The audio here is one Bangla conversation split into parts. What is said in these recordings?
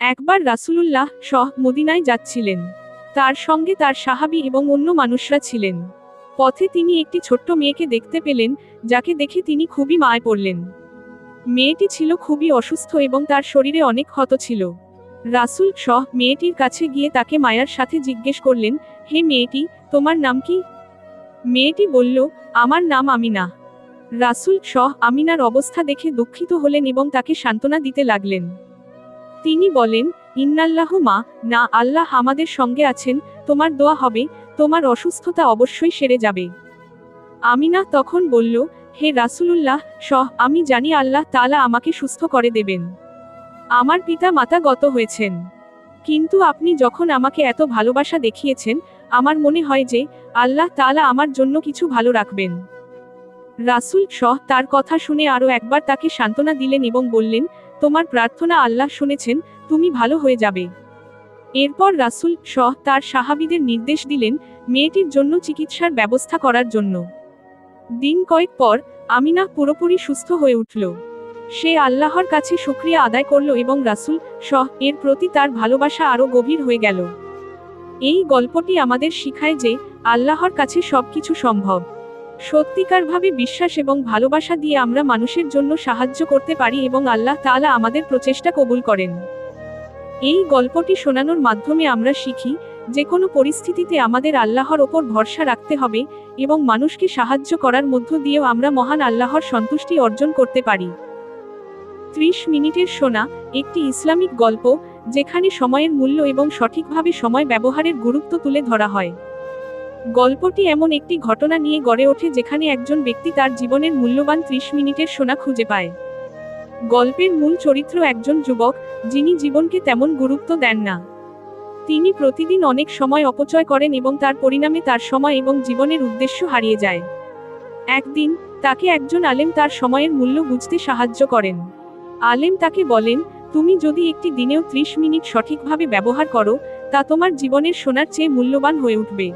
একবার রাসূলুল্লাহ মদিনায় যাচ্ছিলেন। তার সঙ্গে তার সাহাবী এবং অন্য মানুষরা ছিলেন। পথে তিনি একটি ছোট্ট মেয়েকে দেখতে পেলেন, যাকে দেখে তিনি খুবই মায়ায় পড়লেন। মেয়েটি ছিল খুবই অসুস্থ এবং তার শরীরে অনেক ক্ষত ছিল। রাসূল মেয়েটির কাছে গিয়ে তাকে মায়ার সাথে জিজ্ঞেস করলেন, হে মেয়েটি, তোমার নাম কি? মেয়েটি বলল, আমার নাম আমিনা। রাসূল আমিনার অবস্থা দেখে দুঃখিত হলেন এবং তাকে সান্ত্বনা দিতে লাগলেন। তিনি বলেন, ইন্নাল্লাহু মা, না, আল্লাহ আমাদের সঙ্গে আছেন, তোমার দোয়া হবে, তোমার অসুস্থতা অবশ্যই সেরে যাবে। আমিনা তখন বলল, হে রাসূলুল্লাহ, আমি জানি আল্লাহ তাআলা আমাকে সুস্থ করে দেবেন। আমার পিতা মাতা গত হয়েছেন। কিন্তু আপনি যখন আমাকে এত ভালোবাসা দেখিয়েছেন, আমার মনে হয় যে আল্লাহ তাআলা আমার জন্য কিছু ভালো রাখবেন। রাসূল তার কথা শুনে আরও একবার তাকে সান্ত্বনা দিলেন এবং বললেন, তোমার প্রার্থনা আল্লাহ শুনেছেন, তুমি ভালো হয়ে যাবে। এরপর রাসূল তার সাহাবীদের নির্দেশ দিলেন, মেয়েটির জন্য চিকিৎসার ব্যবস্থা করার জন্য। দিন কয়েক পর আমিনা পুরোপুরি সুস্থ হয়ে উঠল। সে আল্লাহর কাছে শুকরিয়া আদায় করল এবং রাসূল এর প্রতি তার ভালোবাসা আরও গভীর হয়ে গেল। এই গল্পটি আমাদের শিখায় যে আল্লাহর কাছে সবকিছু সম্ভব। সত্যিকারভাবে বিশ্বাস এবং ভালোবাসা দিয়ে আমরা মানুষের জন্য সাহায্য করতে পারি এবং আল্লাহ তাআলা আমাদের প্রচেষ্টা কবুল করেন। এই গল্পটি শোনানোর মাধ্যমে আমরা শিখি, যে কোনো পরিস্থিতিতে আমাদের আল্লাহর ওপর ভরসা রাখতে হবে এবং মানুষকে সাহায্য করার মধ্য দিয়েও আমরা মহান আল্লাহর সন্তুষ্টি অর্জন করতে পারি। 30 মিনিটের শোনা, একটি ইসলামিক গল্প, যেখানে সময়ের মূল্য এবং সঠিকভাবে সময় ব্যবহারের গুরুত্ব তুলে ধরা হয়। গল্পটি এমন একটি ঘটনা নিয়ে গড়ে ওঠে যেখানে একজন ব্যক্তি তার জীবনের মূল্যবান 30 মিনিটের শোনা খুঁজে পায়। গল্পের মূল চরিত্র একজন যুবক, যিনি জীবনকে তেমন গুরুত্ব দেন না। তিনি প্রতিদিন অনেক সময় অপচয় করেন এবং তার পরিণামে তার সময় এবং জীবনের উদ্দেশ্য হারিয়ে যায়। একদিন তাকে একজন আলেম তার সময়ের মূল্য বুঝতে সাহায্য করেন। আলেম তাকে বলেন, তুমি যদি একটি দিনেও 30 মিনিট সঠিকভাবে ব্যবহার করো, তা তোমার জীবনের সোনার চেয়ে মূল্যবান হয়ে উঠবে।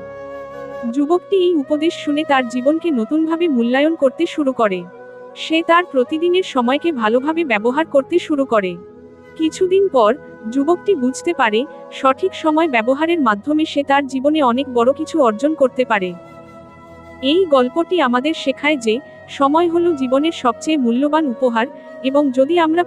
যুবকটি এই উপদেশ শুনে তার জীবনকে নতুনভাবে মূল্যায়ন করতে শুরু করে। সে তার প্রতিদিনের সময়কে ভালোভাবে ব্যবহার করতে শুরু করে। কিছুদিন পর যুবকটি বুঝতে পারে, সঠিক সময় ব্যবহারের মাধ্যমে সে তার জীবনে অনেক বড় কিছু অর্জন করতে পারে। এই গল্পটি আমাদের শেখায় যে সময় হলো জীবনের সবচেয়ে মূল্যবান উপহার, এবং যদি আমরা